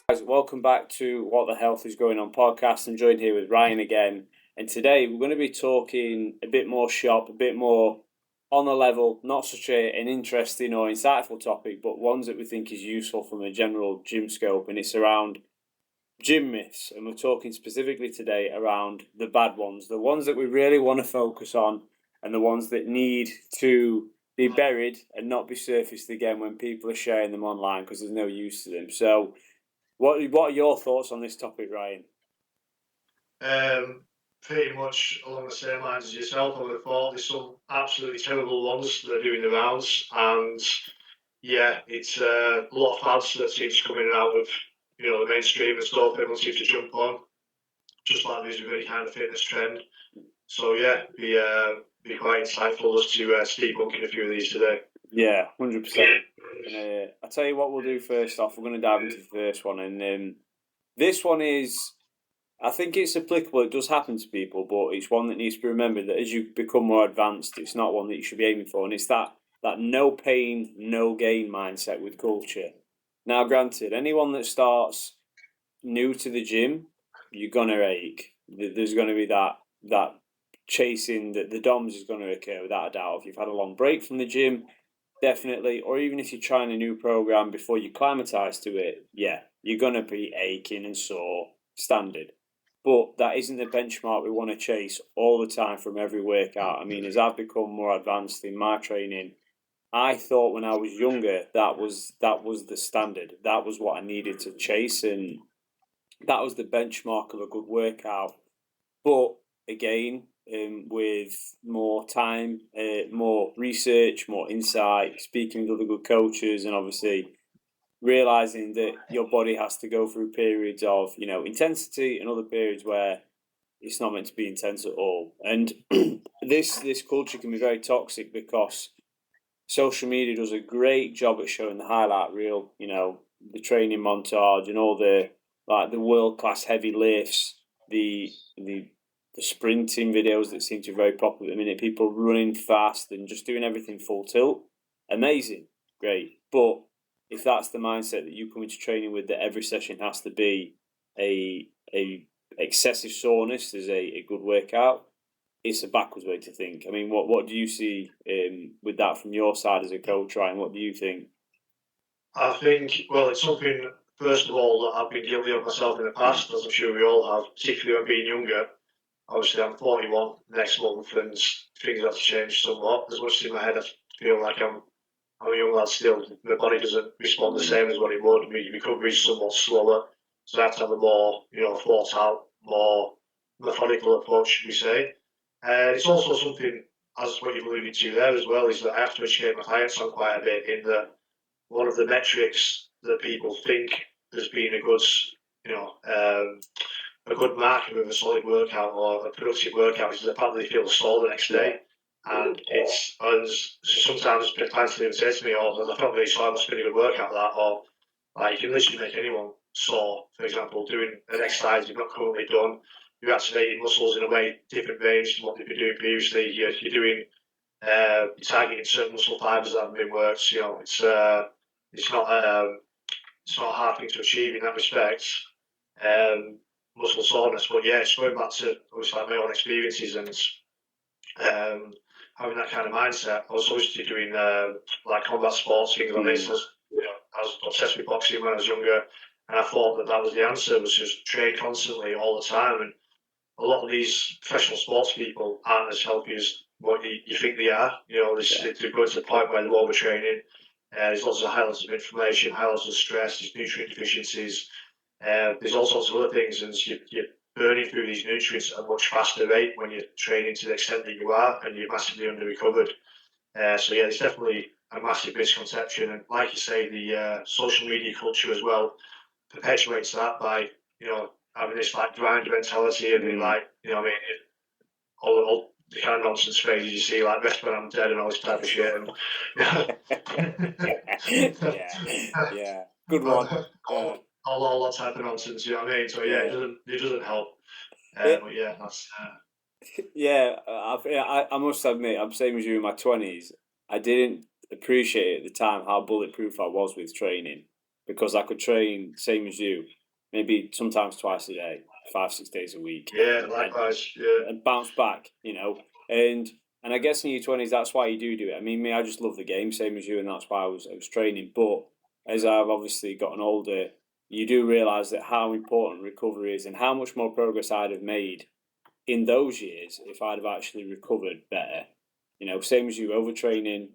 Guys, welcome back to What the Health is Going On podcast. I'm joined here with Ryan again. And today we're going to be talking a bit more shop, a bit more on the level, not such an interesting or insightful topic, but ones that we think is useful from a general gym scope. And it's around gym myths. And we're talking specifically today around the bad ones, the ones that we really want to focus on, and the ones that need to be buried and not be surfaced again when people are sharing them online because there's no use to them. So what are your thoughts on this topic, Ryan? Pretty much along the same lines as yourself. I would have thought there's some absolutely terrible ones that are doing the rounds, and yeah, it's a lot of fads that seems coming out of the mainstream and stuff. Everyone seems to jump on, just like there's a very kind of fitness trend. So yeah, be quite insightful as to debunking a few of these today. Yeah, 100%. I'll tell you what we'll do first off. We're going to dive into the first one, and this one is, I think it's applicable. It does happen to people, but it's one that needs to be remembered that as you become more advanced, it's not one that you should be aiming for, and it's that no pain, no gain mindset with culture. Now, granted, anyone that starts new to the gym, you're gonna ache. There's going to be that chasing that the DOMS is going to occur without a doubt. If you've had a long break from the gym, definitely, or even if you're trying a new program before you acclimatise to it, yeah, you're going to be aching and sore, standard. But that isn't the benchmark we want to chase all the time from every workout. I mean, as I've become more advanced in my training, I thought when I was younger that was the standard. That was what I needed to chase, and that was the benchmark of a good workout. But again, with more time, more research, more insight, speaking with other good coaches, and obviously realizing that your body has to go through periods of intensity and other periods where it's not meant to be intense at all. And this culture can be very toxic because social media does a great job at showing the highlight reel, the training montage and all the world class heavy lifts, the sprinting videos that seem to be very popular at the minute, people running fast and just doing everything full tilt. Amazing, great. But if that's the mindset that you come into training with, that every session has to be a excessive soreness as a good workout, it's a backwards way to think. I mean, what do you see with that from your side as a coach, Ryan? What do you think? I think, well, it's something, first of all, that I've been guilty of myself in the past, as I'm sure we all have, particularly when being younger. Obviously, I'm 41 next month, and things have changed somewhat. As much as in my head, I feel like I'm a young lad still. My body doesn't respond the same as what it would. My recovery is somewhat slower, so I have to have a more, thought out, more methodical approach, should we say. It's also something, as what you've alluded to there as well, is that I have to educate my clients on quite a bit in that one of the metrics that people think has been a good, a good marker of a solid workout or a productive workout is the fact that they feel sore the next day. And sometimes clients even say to me, "Oh, I felt really sore. I must have been a good workout that." Or like you can literally make anyone sore. For example, doing an exercise you've not currently done, you're activating muscles in a way different range from what they've been doing previously. You're doing targeting certain muscle fibers that haven't been worked. It's not it's not a hard thing to achieve in that respect. Muscle soreness, but yeah, it's going back to obviously like my own experiences and having that kind of mindset. I was obviously doing like combat sports, things like this. I was obsessed with boxing when I was younger, and I thought that was the answer, was just train constantly all the time. And a lot of these professional sports people aren't as healthy as what you think they are. They're going to the point where they're overtraining. There's lots of high levels of inflammation, high levels of stress, there's nutrient deficiencies. There's all sorts of other things, and you're burning through these nutrients at a much faster rate when you're training to the extent that you are, and you're massively under recovered. So yeah, there's definitely a massive misconception, and like you say, the social media culture as well perpetuates that by having this like grind mentality and all the kind of nonsense phrases you see, like rest when I'm dead and all this type of shit. And, yeah, good one. All that type of nonsense, you know what I mean? So yeah, it doesn't help. But yeah, that's. Yeah, I must admit, I'm same as you in my 20s. I didn't appreciate at the time how bulletproof I was with training because I could train same as you maybe sometimes twice a day, 5-6 days a week. Yeah, likewise. And bounce back, and I guess in your 20s, that's why you do it. I mean, me, I just love the game, same as you, and that's why I was training. But as I've obviously gotten older, you do realise that how important recovery is and how much more progress I'd have made in those years if I'd have actually recovered better. Same as you, overtraining.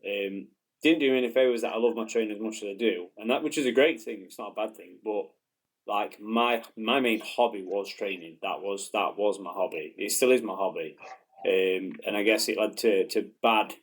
Didn't do me any favours that I love my training as much as I do, and that, which is a great thing. It's not a bad thing, but like my main hobby was training. That was my hobby. It still is my hobby, and I guess it led to bad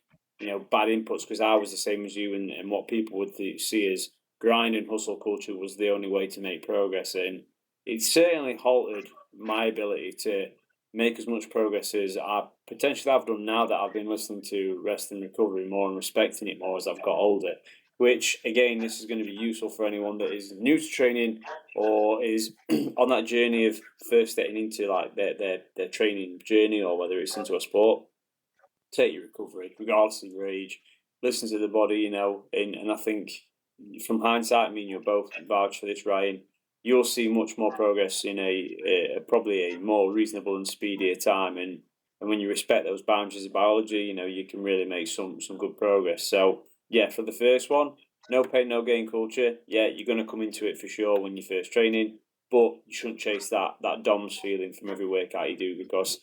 inputs because I was the same as you, and what people would see as grind and hustle culture was the only way to make progress, and it certainly halted my ability to make as much progress as I potentially have done now that I've been listening to rest and recovery more and respecting it more as I've got older. Which, again, this is going to be useful for anyone that is new to training or is on that journey of first getting into like their training journey, or whether it's into a sport. Take your recovery, regardless of your age. Listen to the body, and I think from hindsight, I mean, you'll both vouch for this, Ryan. You'll see much more progress in a probably a more reasonable and speedier time, and when you respect those boundaries of biology, you can really make some good progress. So yeah, for the first one, no pain, no gain culture. Yeah, you're going to come into it for sure when you're first training, but you shouldn't chase that DOMS feeling from every workout you do, because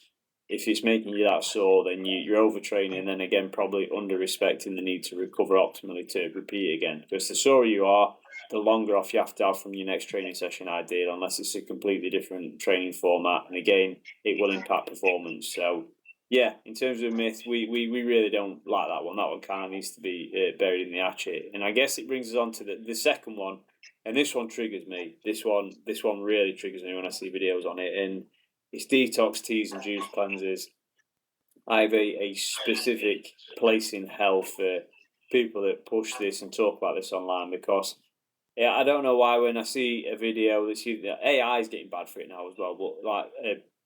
if it's making you that sore, then you're overtraining, and then again probably under respecting the need to recover optimally to repeat again. Because the sorer you are, the longer off you have to have from your next training session, ideal, unless it's a completely different training format. And again, it will impact performance. So yeah, in terms of myth, we really don't like that one. That one kind of needs to be buried in the hatchet. And I guess it brings us on to the second one, and this one triggers me. This one really triggers me when I see videos on it, and it's detox teas and juice cleanses. I have a specific place in hell for people that push this and talk about this online, because I don't know why when I see a video that's AI is getting bad for it now as well, but like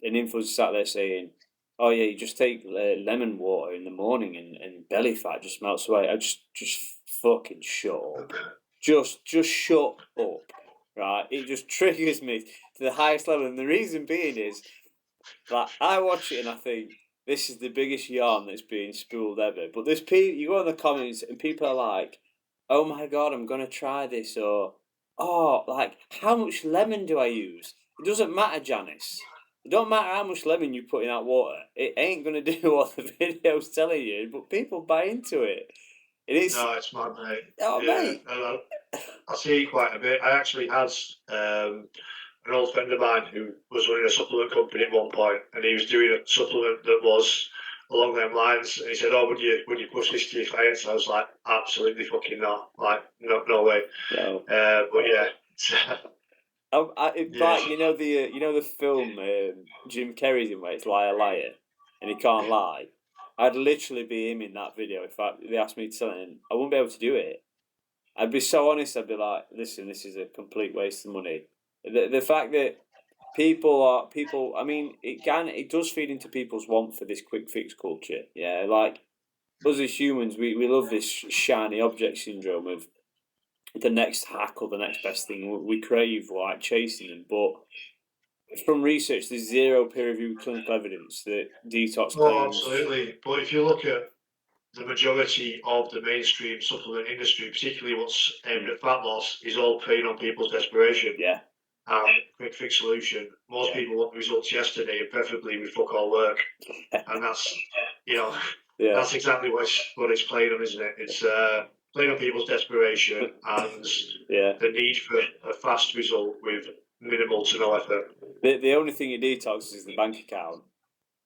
an influencer sat there saying, "Oh yeah, you just take lemon water in the morning and belly fat just melts away." I just fucking shut up. Just shut up, right? It just triggers me to the highest level, and the reason being is, like, I watch it and I think this is the biggest yarn that's being spooled ever. But there's people, you go in the comments and people are like, "Oh my god, I'm gonna try this," or "Oh, like, how much lemon do I use?" It doesn't matter, Janice. It don't matter how much lemon you put in that water. It ain't gonna do what the video's telling you. But people buy into it. It is. No, it's mad, mate. Oh, Yeah, mate. I see it quite a bit. I actually had an old friend of mine who was running a supplement company at one point, and he was doing a supplement that was along them lines. And he said, "Oh, would you push this to your clients?" I was like, "Absolutely fucking not! Like, no way." No. But yeah. It's like the film Jim Carrey's in, where it's Liar Liar, and he can't lie. I'd literally be him in that video if they asked me to tell him. I wouldn't be able to do it. I'd be so honest. I'd be like, "Listen, this is a complete waste of money." The fact that people. I mean, it does feed into people's want for this quick fix culture. Yeah, like us as humans, we love this shiny object syndrome of the next hack or the next best thing. We crave like chasing them, but from research, there's zero peer-reviewed clinical evidence that detox Oh, claims. absolutely. But if you look at the majority of the mainstream supplement industry, particularly what's aimed at fat loss, is all preying on people's desperation. Yeah. Quick fix solution. Most people want results yesterday, and preferably with fuck all work. And that's, that's exactly what it's playing on, isn't it? It's playing on people's desperation and the need for a fast result with minimal to no effort. The only thing it detoxes is the bank account.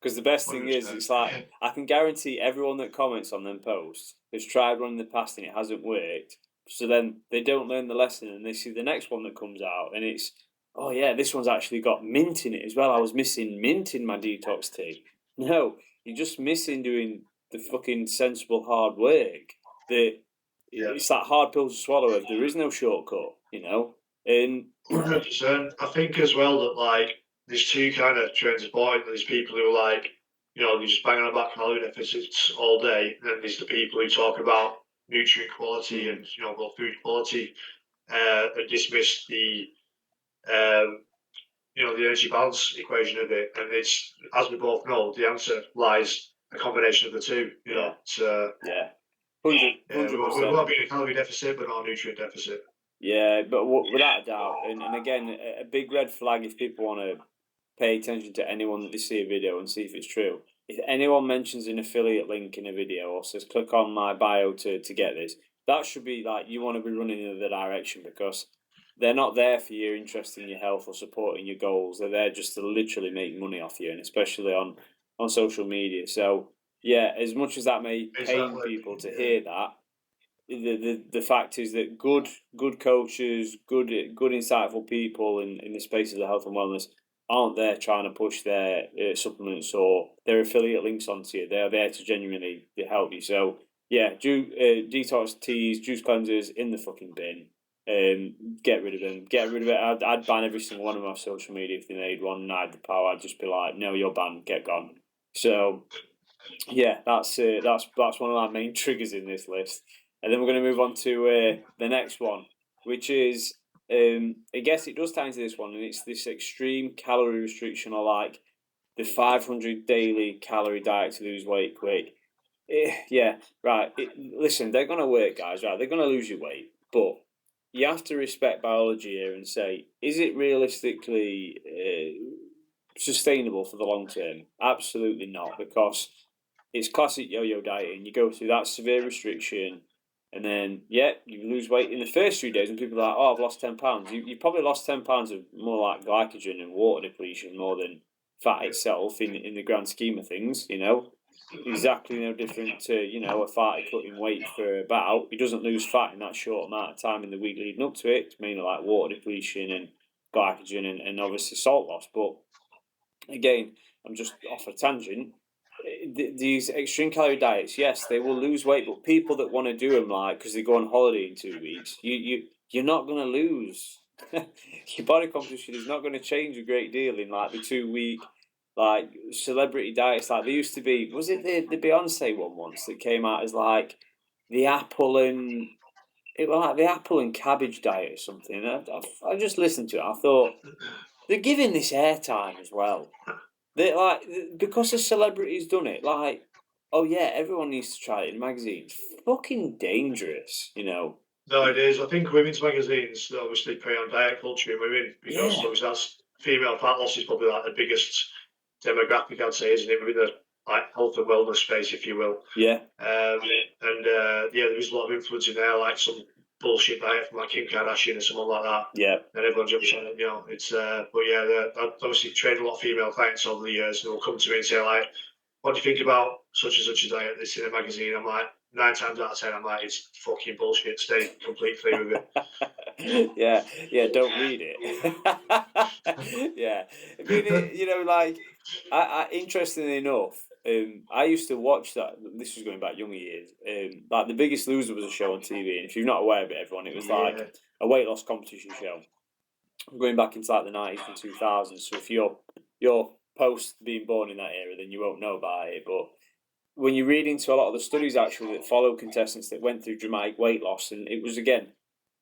Because the best thing is, it's like, I can guarantee everyone that comments on them posts has tried running the past and it hasn't worked. So then they don't learn the lesson and they see the next one that comes out and it's, "Oh yeah, this one's actually got mint in it as well. I was missing mint in my detox tea." No, you're just missing doing the fucking sensible hard work. It's that hard pill to swallow if there is no shortcut, And 100%. I think as well that like there's two kind of trends of point. There's people who are like, they just bang on about calorie deficits all day, and then there's the people who talk about nutrient quality and food quality, and dismiss the the energy balance equation of it, and it's, as we both know, the answer lies a combination of the two. Yeah, 100%. We won't be in a calorie deficit, but not a nutrient deficit. Yeah, but without a doubt, and again, a big red flag if people want to pay attention to anyone that they see a video and see if it's true. If anyone mentions an affiliate link in a video or says click on my bio to get this, that should be like you want to be running in the direction, because they're not there for your interest in your health or supporting your goals. They're there just to literally make money off you, and especially on social media. So yeah, as much as that may pain people to hear that, the fact is that good coaches, good insightful people in the space of the health and wellness aren't there trying to push their supplements or their affiliate links onto you. They're there to genuinely help you. So yeah, detox teas, juice cleansers in the fucking bin. Get rid of them. Get rid of it. I'd ban every single one of my social media if they made one. And I had the power. I'd just be like, no, you're banned. Get gone. So yeah, that's one of our main triggers in this list. And then we're going to move on to the next one, which is, I guess it does tie into this one, and it's this extreme calorie restriction, or like the 500 daily calorie diet to lose weight quick. Yeah, right. Listen, they're going to work, guys, right? They're going to lose your weight, but you have to respect biology here and say, is it realistically sustainable for the long term? Absolutely not, because it's classic yo-yo dieting. You go through that severe restriction, and then you lose weight in the first 3 days, and people are like, "Oh, I've lost 10 pounds." You probably lost 10 pounds of more like glycogen and water depletion more than fat itself in the grand scheme of things. Exactly no different to a farty cutting weight for a bout. He doesn't lose fat in that short amount of time in the week leading up to it. It's mainly like water depletion and glycogen and obviously salt loss. But again, I'm just off a tangent. These extreme calorie diets, yes, they will lose weight, but people that want to do them, like because they go on holiday in 2 weeks, you're not going to lose. Your body composition is not going to change a great deal in like the 2 week like celebrity diets. Like there used to be, was it the Beyonce one once that came out as like the apple and it was like the apple and cabbage diet or something. I just listened to it. I thought they're giving this airtime as well. They like because a celebrity's done it. Like, oh yeah, everyone needs to try it in magazines. Fucking dangerous. No, it is. I think women's magazines obviously prey on diet culture in women because obviously that's female fat loss is probably like the biggest demographic I'd say, isn't it? Within the like health and wellness space, if you will. Yeah. There is a lot of influence in there, like some bullshit diet from like Kim Kardashian or someone like that. Yeah. And everyone jumps on it, It's but yeah, I've obviously trained a lot of female clients over the years, and they'll come to me and say like, "What do you think about such and such a diet that's in a magazine?" I'm like, 9 times out of 10, I'm like, it's fucking bullshit. Stay completely clear with it. yeah, don't read it. Yeah, I mean, like, interestingly enough, I used to watch that. This was going back younger years. Like The Biggest Loser was a show on TV, and if you're not aware of it, everyone, it was like a weight loss competition show. Going back into like the 90s and 2000s. So if you're post being born in that era, then you won't know about it. But when you read into a lot of the studies actually that follow contestants that went through dramatic weight loss, and it was again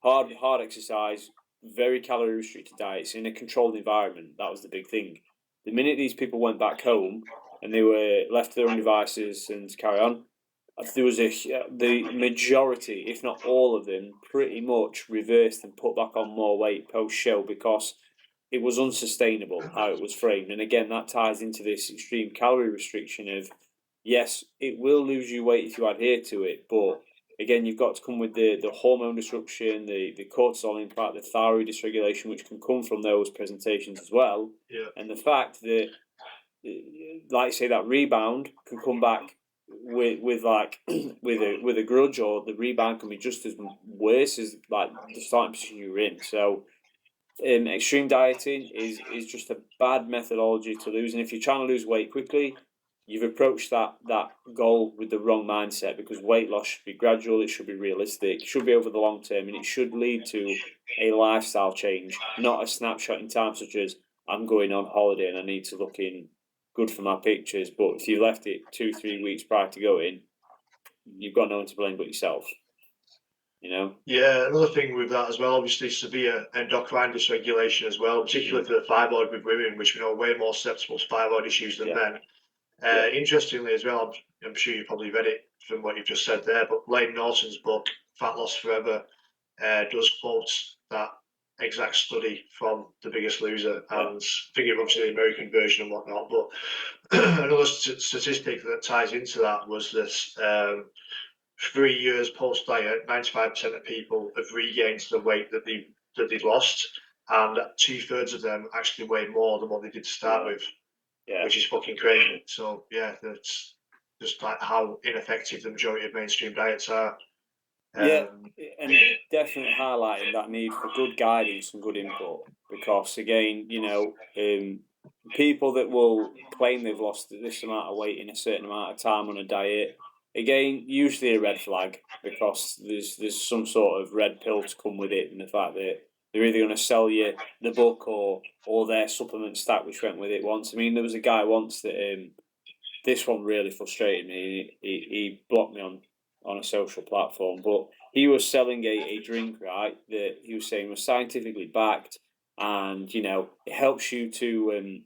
hard exercise, very calorie restricted diets in a controlled environment. That was the big thing. The minute these people went back home and they were left to their own devices and to carry on, there was the majority, if not all of them, pretty much reversed and put back on more weight post show because it was unsustainable how it was framed. And again, that ties into this extreme calorie restriction of, yes, it will lose you weight if you adhere to it, but again, you've got to come with the hormone disruption, the cortisol impact, the thyroid dysregulation, which can come from those presentations as well. Yeah. And the fact that, like say, that rebound can come back with a grudge, or the rebound can be just as worse as like the starting position you were in. So extreme dieting is just a bad methodology to lose. And if you're trying to lose weight quickly, you've approached that goal with the wrong mindset, because weight loss should be gradual, it should be realistic, it should be over the long term, and it should lead to a lifestyle change, not a snapshot in time such as I'm going on holiday and I need to look in good for my pictures. But if you left it 2-3 weeks prior to going, you've got no one to blame but yourself. You know. Yeah, another thing with that as well, obviously severe endocrine dysregulation as well, particularly for the thyroid with women, which we know are way more susceptible to thyroid issues than men. Interestingly as well, I'm sure you probably read it from what you've just said there, but Lane Norton's book, Fat Loss Forever, does quote that exact study from The Biggest Loser, and thinking of obviously the American version and whatnot. But another statistic that ties into that was that 3 years post diet, 95% of people have regained the weight that they'd lost, and 2/3 of them actually weigh more than what they did to start with, which is fucking crazy. So yeah, that's just like how ineffective the majority of mainstream diets are. And definitely highlighting that need for good guidance and good input, because again, people that will claim they've lost this amount of weight in a certain amount of time on a diet, again, usually a red flag, because there's some sort of red pill to come with it, and the fact that they're either going to sell you the book or their supplement stack which went with it once. I mean, there was a guy once that this one really frustrated me. He blocked me on a social platform, but he was selling a drink, right, that he was saying was scientifically backed, and it helps you to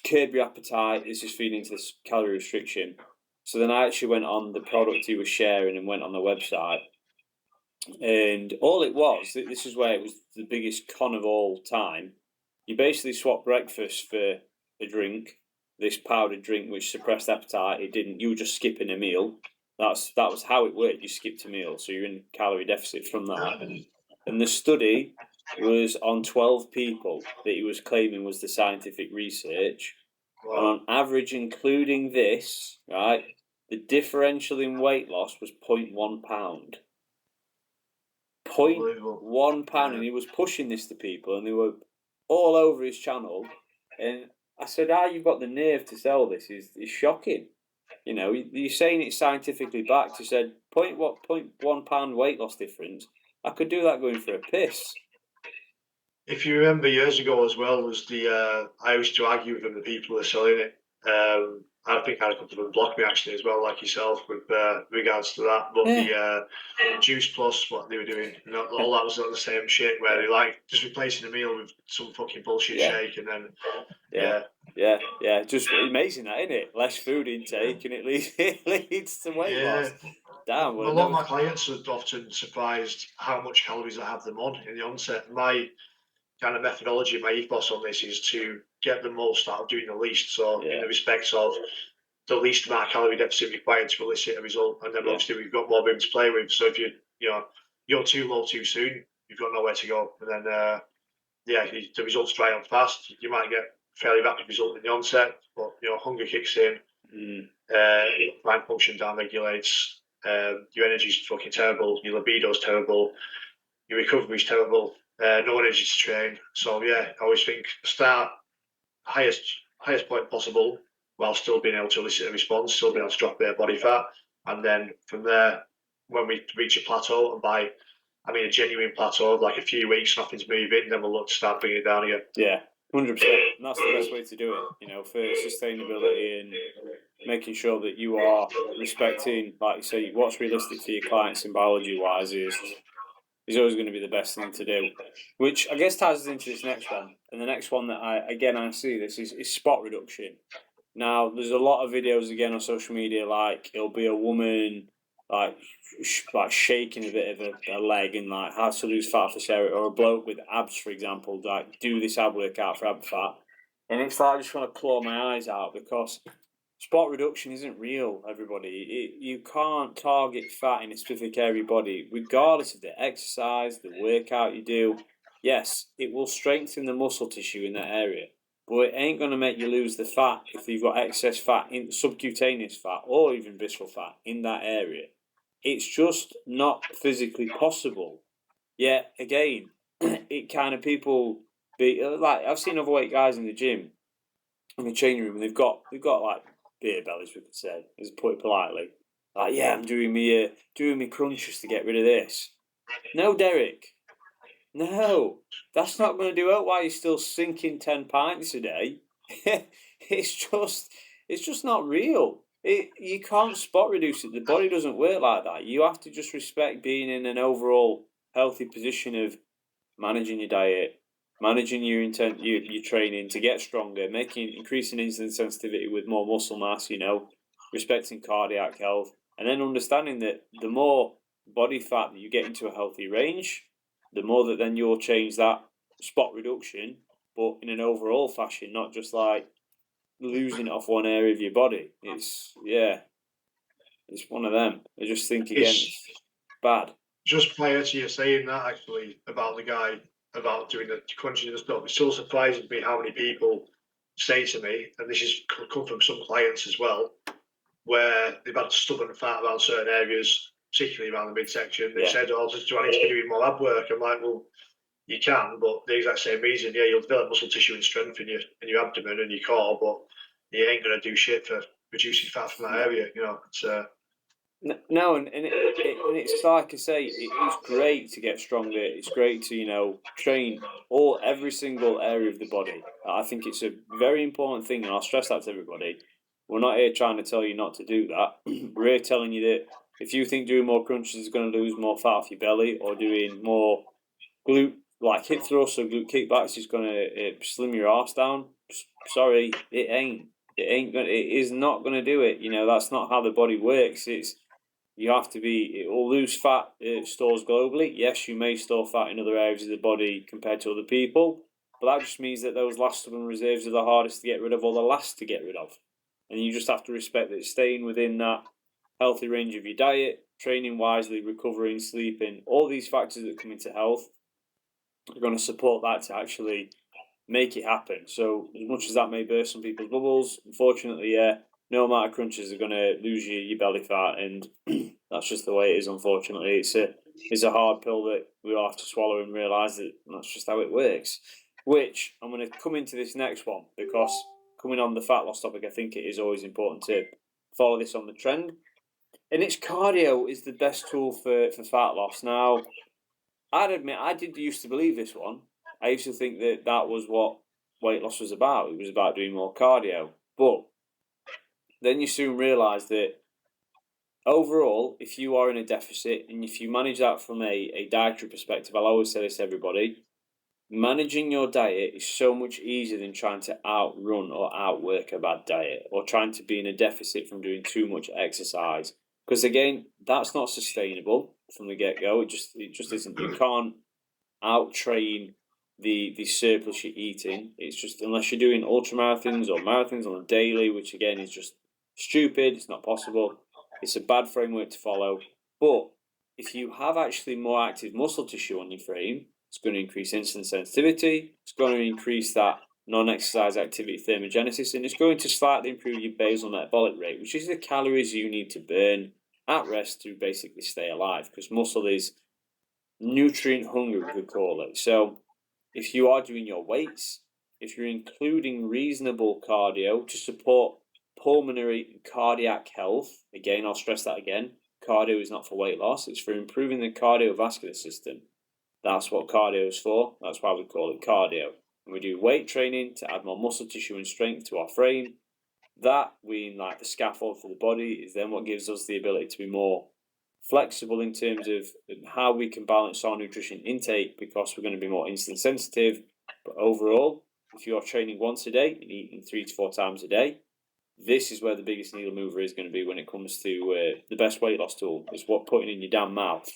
curb your appetite. This is feeding into this calorie restriction. So then I actually went on the product he was sharing and went on the website, and all it was, this is where it was the biggest con of all time. You basically swap breakfast for a drink, this powdered drink which suppressed appetite. It didn't. You were just skipping a meal. That was how it worked. You skipped a meal, so you're in calorie deficit from that. And the study was on 12 people that he was claiming was the scientific research. Wow. And on average, including this, right, the differential in weight loss was 0.1 pound. 0.1 pound, and he was pushing this to people, and they were all over his channel. And I said, you've got the nerve to sell this is shocking. You're saying it's scientifically backed. He said, 0.1 pound weight loss difference. I could do that going for a piss. If you remember years ago as well, was I used to argue with them, the people who are selling it. I think I had a couple of them block me actually as well, like yourself, with regards to that. But the Juice Plus, what they were doing, all that was on the same shit, where they like just replacing a meal with some fucking bullshit shake, and then just amazing, that, isn't it? Less food intake, and it leads to weight loss. Damn, a lot of my clients are often surprised how much calories I have them on in the onset. My kind of methodology, my ethos on this is to get the most out of doing the least. So in the respects of the least amount of calorie deficit required to elicit a result, and then obviously we've got more room to play with. So if you're too low too soon, you've got nowhere to go, and then the results dry up fast. You might get fairly rapid result in the onset, but hunger kicks in, mind function down regulates, your energy's fucking terrible, your libido's terrible, your recovery's terrible. No energy to train. So I always think start highest point possible while still being able to elicit a response, still being able to drop their body fat, and then from there, when we reach a plateau, and by I mean a genuine plateau of like a few weeks, nothing's moving, then we'll look to start bringing it down again. Yeah, 100%. And that's the best way to do it. For sustainability and making sure that you are respecting, like you say, what's realistic for your clients and biology-wise is always going to be the best thing to do, which I guess ties us into this next one. And the next one that I see this is spot reduction. Now, there's a lot of videos again on social media, like it'll be a woman like shaking a bit of a leg and like how to lose fat off the area, or a bloke with abs, for example, like do this ab workout for ab fat. And it's like I just want to claw my eyes out, because spot reduction isn't real, everybody. You can't target fat in a specific area of your body, regardless of the exercise, the workout you do. Yes, it will strengthen the muscle tissue in that area, but it ain't going to make you lose the fat if you've got excess fat, in subcutaneous fat, or even visceral fat in that area. It's just not physically possible. Yeah, again, it kind of people be like, I've seen overweight guys in the gym, in the training room, and they've got like beer bellies, we could say, as put it politely. Like, I'm doing me crunches to get rid of this. No, Derek. No, that's not going to do it while you're still sinking 10 pints a day. It's just not real. You can't spot reduce it. The body doesn't work like that. You have to just respect being in an overall healthy position of managing your diet, managing your your training to get stronger, increasing insulin sensitivity with more muscle mass. Respecting cardiac health, and then understanding that the more body fat that you get into a healthy range, the more that then you'll change that spot reduction, but in an overall fashion, not just like losing it off one area of your body. It's one of them. I just think again, it's bad. Just prior to you saying that, actually, about the guy about doing the crunching and stuff, it still surprises me how many people say to me, and this has come from some clients as well, where they've had stubborn fat around certain areas, particularly around the midsection. They've said, "Oh, do I need to be doing more ab work?" I'm like, "Well, you can, but the exact same reason. Yeah, you'll develop muscle tissue and strength in your abdomen and your core, but you ain't gonna do shit for reducing fat from that area." It's No, and it's like I say, it's great to get stronger. It's great to train every single area of the body. I think it's a very important thing, and I'll stress that to everybody. We're not here trying to tell you not to do that. We're here telling you that if you think doing more crunches is going to lose more fat off your belly, or doing more glute like hip thrusts or glute kickbacks is going to slim your arse down, sorry, it ain't. It is not going to do it. That's not how the body works. It will lose fat stores globally. Yes, you may store fat in other areas of the body compared to other people, but that just means that those last stubborn reserves are the hardest to get rid of or the last to get rid of. And you just have to respect that staying within that healthy range of your diet, training wisely, recovering, sleeping, all these factors that come into health are going to support that to actually make it happen. So as much as that may burst some people's bubbles, unfortunately, no amount of crunches are going to lose your belly fat, and that's just the way it is. Unfortunately, it's a hard pill that we all have to swallow and realise that that's just how it works. Which I'm going to come into this next one, because coming on the fat loss topic, I think it is always important to follow this on the trend. And it's cardio is the best tool for fat loss. Now, I'd admit I did used to believe this one. I used to think that was what weight loss was about. It was about doing more cardio. But then you soon realise that overall, if you are in a deficit and if you manage that from a dietary perspective, I'll always say this to everybody, managing your diet is so much easier than trying to outrun or outwork a bad diet, or trying to be in a deficit from doing too much exercise. Because again, that's not sustainable from the get-go. It just isn't. You can't out-train the surplus you're eating. It's just, unless you're doing ultra marathons or marathons on a daily, which again is just stupid. It's not possible. It's a bad framework to follow. But if you have actually more active muscle tissue on your frame, it's going to increase insulin sensitivity. It's going to increase that non-exercise activity thermogenesis, and it's going to slightly improve your basal metabolic rate, which is the calories you need to burn at rest to basically stay alive, because muscle is nutrient hungry, we could call it. So if you are doing your weights, if you're including reasonable cardio to support pulmonary and cardiac health, again, I'll stress that again, cardio is not for weight loss, it's for improving the cardiovascular system. That's what cardio is for. That's why we call it cardio. And we do weight training to add more muscle tissue and strength to our frame. That, being like the scaffold for the body, is then what gives us the ability to be more flexible in terms of how we can balance our nutrition intake, because we're going to be more insulin sensitive. But overall, if you're training once a day and eating 3 to 4 times a day, this is where the biggest needle mover is going to be when it comes to the best weight loss tool. It's what putting in your damn mouth.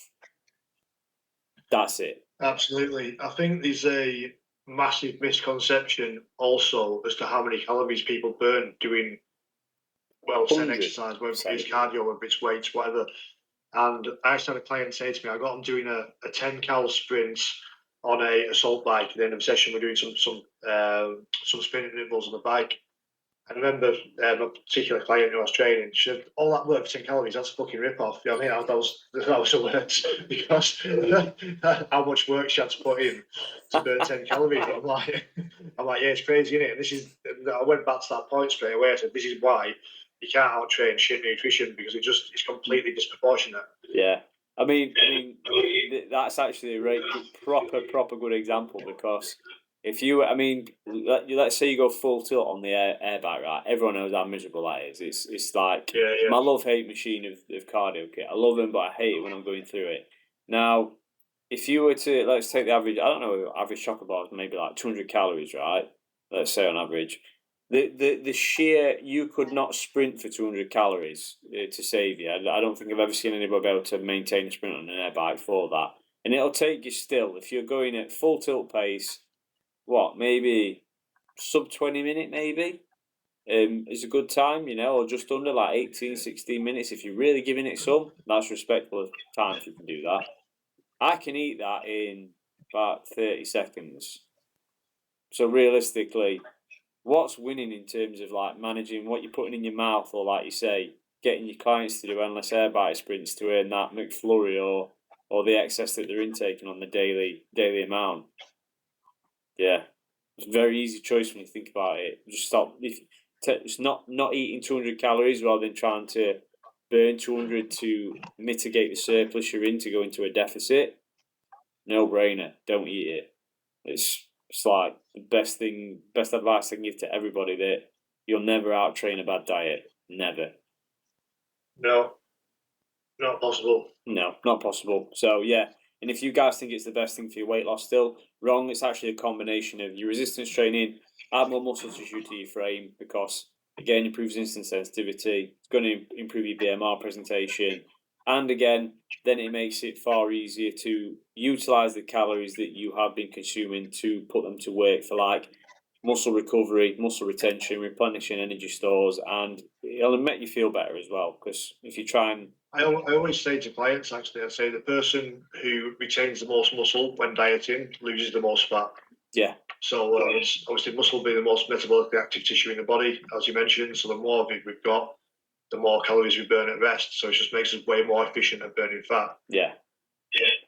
That's it. Absolutely. I think there's a massive misconception also as to how many calories people burn doing said exercise, whether it's cardio, whether it's weights, whatever. And I actually had a client say to me, I got him doing a 10 cal sprint on a assault bike. At the end of the session, we're doing some spinning intervals on the bike. I remember a particular client who I was training, she said, all that work for 10 calories, that's a fucking rip-off. You know what I mean? That was the words, because how much work she had to put in to burn 10 calories. I'm like, yeah, it's crazy, isn't it? I went back to that point straight away. I said, this is why you can't out-train shit nutrition, because it's completely disproportionate. Yeah. I mean, that's actually a proper good example, because If you, I mean, let's say you go full tilt on the air bike, right? Everyone knows how miserable that is. It's like my love-hate machine of cardio kit. I love them, but I hate it when I'm going through it. Now, if you were to, let's take the average, I don't know, average chocolate bar is maybe like 200 calories, right? Let's say on average. The sheer, you could not sprint for 200 calories to save you. I don't think I've ever seen anybody be able to maintain a sprint on an air bike for that. And it'll take you still, if you're going at full tilt pace, what, maybe sub 20 minute maybe is a good time, or just under like 18, 16 minutes. If you're really giving it some, that's respectful of time if you can do that. I can eat that in about 30 seconds. So realistically, what's winning in terms of like managing what you're putting in your mouth, or like you say, getting your clients to do endless air bike sprints to earn that McFlurry or the excess that they're intaking on the daily amount? Yeah, it's a very easy choice when you think about it. Just stop. It's not eating 200 calories rather than trying to burn 200 to mitigate the surplus you're in to go into a deficit. No brainer. Don't eat it. It's like the best advice I can give to everybody, that you'll never out train a bad diet. Never. No, not possible. No, not possible. So yeah. And if you guys think it's the best thing for your weight loss, still wrong. It's actually a combination of your resistance training, add more muscle tissue to your frame, because again, improves insulin sensitivity. It's going to improve your BMR presentation, and again, then it makes it far easier to utilize the calories that you have been consuming to put them to work for like muscle recovery, muscle retention, replenishing energy stores, and it'll make you feel better as well. Because if you try and I always say to clients, actually, I say the person who retains the most muscle when dieting loses the most fat. Yeah. So obviously muscle being the most metabolically active tissue in the body, as you mentioned. So the more of it we've got, the more calories we burn at rest. So it just makes us way more efficient at burning fat. Yeah.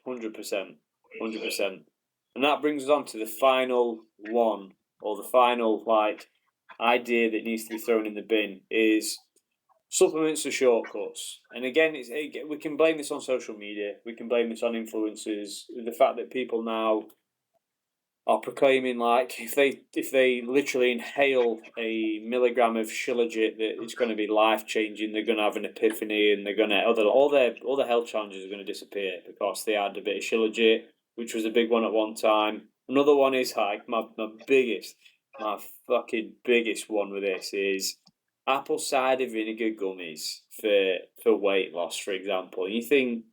100%. 100%. And that brings us on to the final one, or the final idea that needs to be thrown in the bin, is supplements are shortcuts. And again, we can blame this on social media. We can blame this on influencers. The fact that people now are proclaiming, like, if they literally inhale a milligram of Shilajit, that it's going to be life changing. They're going to have an epiphany, and they're going to all their health challenges are going to disappear because they had a bit of Shilajit, which was a big one at one time. Another one is like my fucking biggest one with this is apple cider vinegar gummies for weight loss, for example. And you think,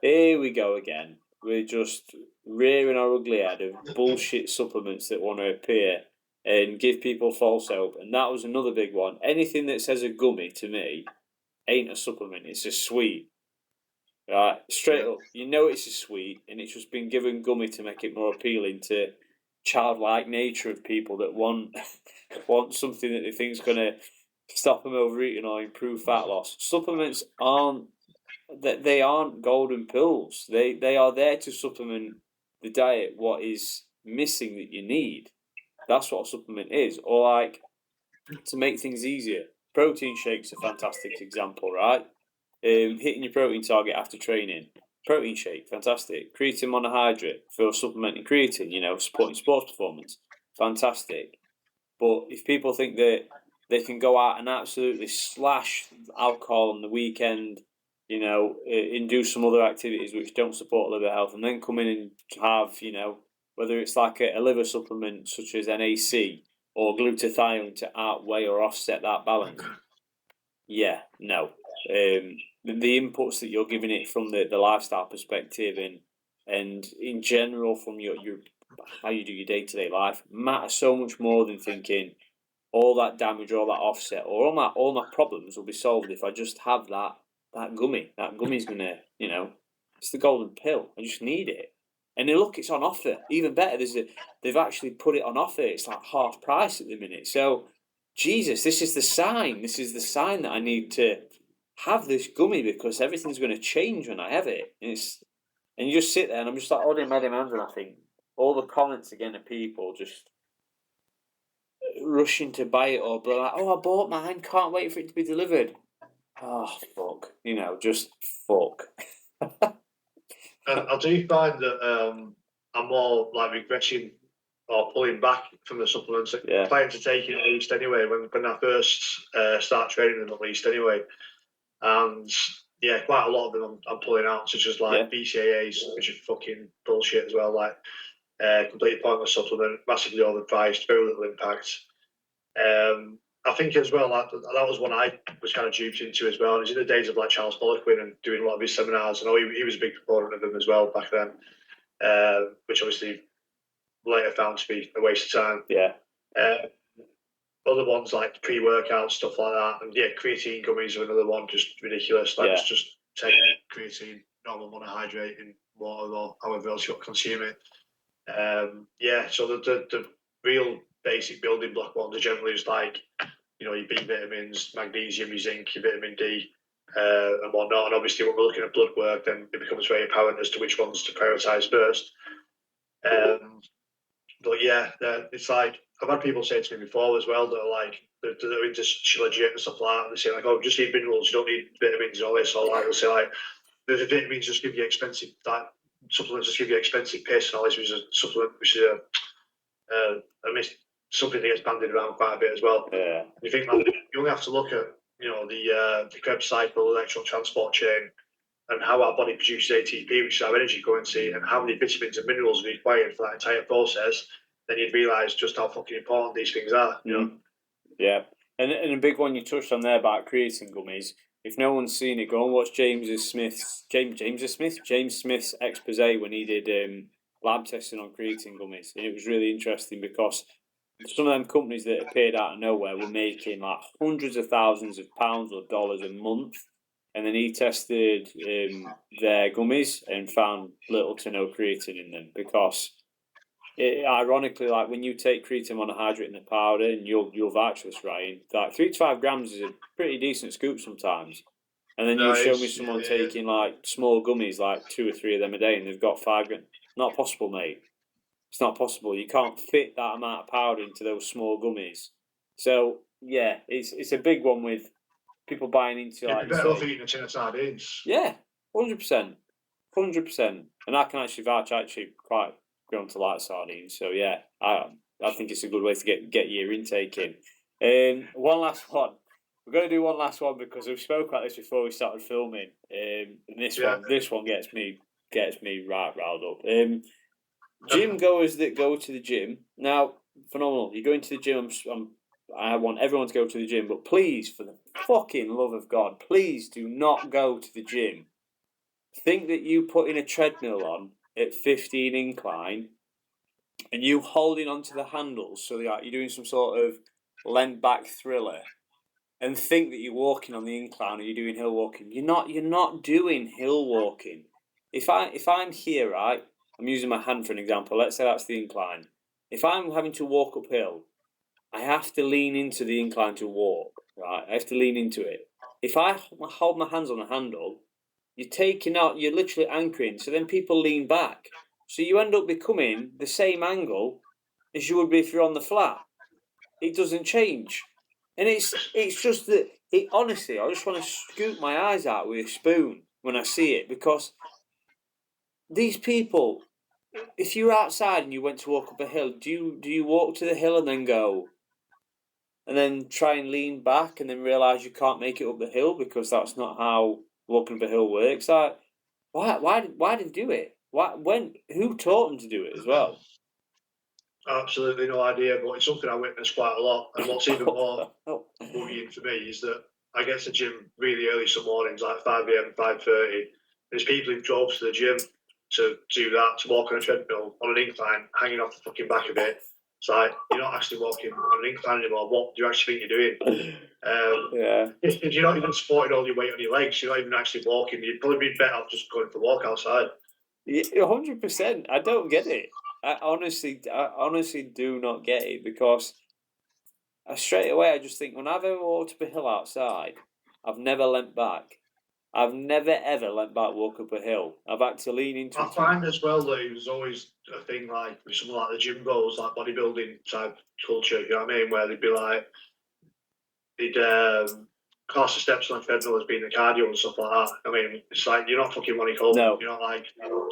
here we go again. We're just rearing our ugly head of bullshit supplements that want to appear and give people false hope. And that was another big one. Anything that says a gummy, to me, ain't a supplement. It's a sweet. Right? Straight up. You know it's a sweet, and it's just been given gummy to make it more appealing to childlike nature of people that want something that they think is going to stop them overeating or improve fat loss. Supplements aren't golden pills. They are there to supplement the diet what is missing that you need. That's what a supplement is. Or like, to make things easier, protein shakes are a fantastic example, right? Hitting your protein target after training. Protein shake, fantastic. Creatine monohydrate for supplementing creatine, supporting sports performance, fantastic. But if people think that they can go out and absolutely slash alcohol on the weekend, and do some other activities which don't support liver health, and then come in and have, whether it's like a liver supplement such as NAC or glutathione to outweigh or offset that balance. Yeah, no. The inputs that you're giving it from the lifestyle perspective and in general from your how you do your day-to-day life matter so much more than thinking all that damage, all that offset, or all my problems will be solved if I just have that gummy. That gummy's gonna, it's the golden pill. I just need it. And look, it's on offer. Even better, they've actually put it on offer. It's like half price at the minute. So, Jesus, this is the sign. This is the sign that I need to have this gummy, because everything's going to change when I have it. And you just sit there, and I'm just like holding my hands, and I think all the comments again of people just rushing to buy it, or like, oh, I bought mine, can't wait for it to be delivered. Oh, fuck. Just fuck. And I do find that I'm more like regretting or pulling back from the supplements, trying to take it at least anyway. When I first start training them, at least anyway, and yeah, quite a lot of them I'm pulling out, such as like BCAAs, which are fucking bullshit as well. Like completely pointless supplement, massively overpriced, very little impact. I think as well that was one I was kind of duped into as well. And it was in the days of like Charles Poliquin and doing a lot of his seminars. I know he was a big proponent of them as well back then, which obviously later found to be a waste of time. Yeah. Other ones like pre-workout stuff like that, and yeah, creatine gummies are another one, just ridiculous. Like just taking creatine, normal monohydrate in water or however else you consume it. So the real basic building block ones are generally just like, you know, your B vitamins, magnesium, your zinc, your vitamin D, and whatnot. And obviously, when we're looking at blood work, then it becomes very apparent as to which ones to prioritise first. But yeah, it's like I've had people say to me before as well that are like they're into Shilajit and stuff like that, and they say like, "Oh, just eat minerals, you don't need vitamins and all this." Or like they'll say like, "The vitamins just give you expensive supplements, just give you expensive piss," and all this, which is a supplement, which is something that gets bandied around quite a bit as well. Yeah. You think like, you only have to look at, you know, the Krebs cycle, electron transport chain, and how our body produces ATP, which is our energy currency, and how many vitamins and minerals are required for that entire process, then you'd realise just how fucking important these things are. You know? Yeah. And a big one you touched on there about creatine gummies. If no one's seen it, go and watch James Smith's expose when he did lab testing on creatine gummies. And it was really interesting because some of them companies that appeared out of nowhere were making like hundreds of thousands of pounds or dollars a month. And then he tested their gummies and found little to no creatine in them because, ironically, like when you take creatine monohydrate in the powder, and you'll vouch this, Ryan, like 3 to 5 grams is a pretty decent scoop sometimes. And then you show me someone taking like small gummies, like 2 or 3 of them a day, and they've got 5 grams. Not possible, mate. It's not possible. You can't fit that amount of powder into those small gummies. So yeah, it's a big one with people buying into like. You'd be better off eating a tin of sardines. Yeah, 100%, 100%. And I can actually vouch. I actually quite grown to like sardines. So yeah, I think it's a good way to get your intake in. One last one. We're going to do one last one because we've spoke about this before we started filming. And this one gets me right riled up. Gym goers that go to the gym now, phenomenal. You go into the gym. I want everyone to go to the gym, but please, for the fucking love of God, please do not go to the gym. Think that you putting a treadmill on at 15 incline and you holding onto the handles so that you're doing some sort of lean back thriller, and think that you're walking on the incline or you're doing hill walking. You're not doing hill walking. If I'm here, right, I'm using my hand for an example. Let's say that's the incline. If I'm having to walk uphill, I have to lean into the incline to walk, right? I have to lean into it. If I hold my hands on the handle, you're literally anchoring, so then people lean back. So you end up becoming the same angle as you would be if you're on the flat. It doesn't change. And it's just that, honestly, I just want to scoop my eyes out with a spoon when I see it, because these people, if you're outside and you went to walk up a hill, do you walk to the hill and then go, and then try and lean back and then realise you can't make it up the hill because that's not how walking up a hill works? Like, why did they do it? Who taught them to do it as well? Absolutely no idea, but it's something I witness quite a lot. And what's even more worrying for me is that I get to the gym really early some mornings, like 5 a.m, 5:30. There's people who drove to the gym to do that, to walk on a treadmill on an incline, hanging off the fucking back of it. It's like, you're not actually walking on an incline anymore. What do you actually think you're doing? If you're not even supporting all your weight on your legs, you're not even actually walking. You'd probably be better off just going for a walk outside. Yeah, 100%. I don't get it. I honestly do not get it, because straight away I just think when I've ever walked up a hill outside, I've never leant back. I've never ever leant back walk up a hill. I've had to lean into it. I find as well that it was always a thing like with something like the gym bros, like bodybuilding type culture, you know what I mean? Where they'd be like, they'd class the steps on the treadmill as being the cardio and stuff like that. I mean, it's like, you're not fucking Ronnie Coleman. No. You're not like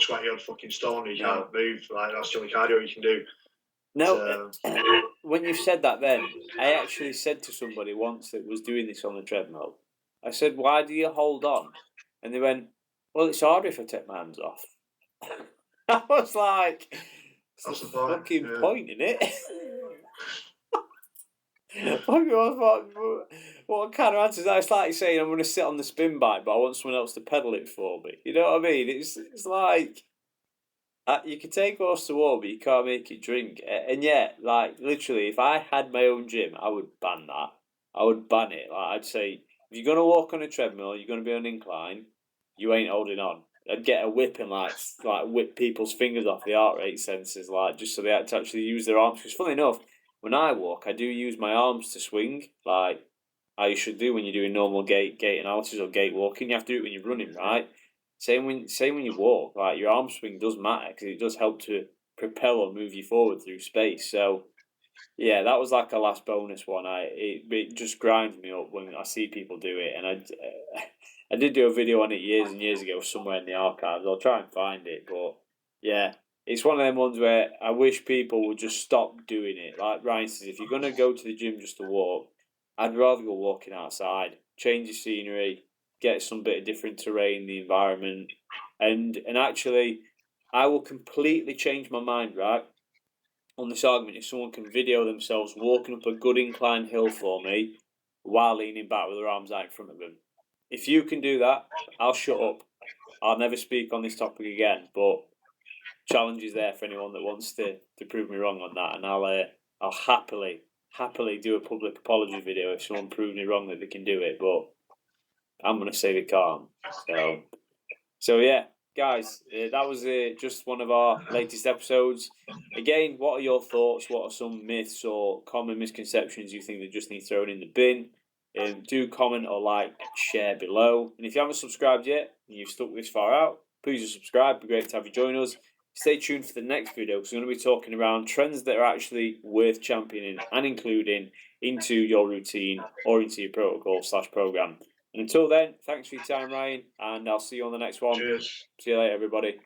20 odd fucking stone, you can't move. Like, that's the only cardio you can do. No, when you've said that, then I actually said to somebody once that was doing this on the treadmill, I said, "Why do you hold on?" And they went, "Well, it's harder if I take my hands off." I was like, "It's That's the the point. fucking Yeah. point, isn't it?" What kind of answer is that? It's like saying I'm going to sit on the spin bike, but I want someone else to pedal it for me. You know what I mean? It's like you can take a horse to war, but you can't make it drink. And yet, like literally, if I had my own gym, I would ban that. I would ban it. Like I'd say, if you're gonna walk on a treadmill, you're gonna be on an incline, you ain't holding on. I'd get a whip and like whip people's fingers off the heart rate sensors, like just so they had to actually use their arms. Because funny enough, when I walk, I do use my arms to swing, like I should do when you're doing normal gait analysis or gait walking. You have to do it when you're running, right? Same when you walk, like your arm swing does matter because it does help to propel or move you forward through space. So yeah, that was like a last bonus one. It just grinds me up when I see people do it, and I did do a video on it years and years ago somewhere in the archives. I'll try and find it, but yeah, it's one of them ones where I wish people would just stop doing it. Like Ryan says, if you're gonna go to the gym just to walk, I'd rather go walking outside, change the scenery, get some bit of different terrain, the environment, and actually, I will completely change my mind. Right on this argument, if someone can video themselves walking up a good incline hill for me while leaning back with their arms out in front of them, if you can do that, I'll shut up. I'll never speak on this topic again. But challenge is there for anyone that wants to prove me wrong on that, and I'll happily do a public apology video if someone proves me wrong that they can do it. But I'm gonna say they can't. So yeah, guys, that was just one of our latest episodes. Again, what are your thoughts? What are some myths or common misconceptions you think that just need thrown in the bin? Do comment or like, share below. And if you haven't subscribed yet and you've stuck this far out, please do subscribe. It'd be great to have you join us. Stay tuned for the next video because we're going to be talking around trends that are actually worth championing and including into your routine or into your protocol/program. And until then, thanks for your time, Ryan, and I'll see you on the next one. Cheers. See you later, everybody.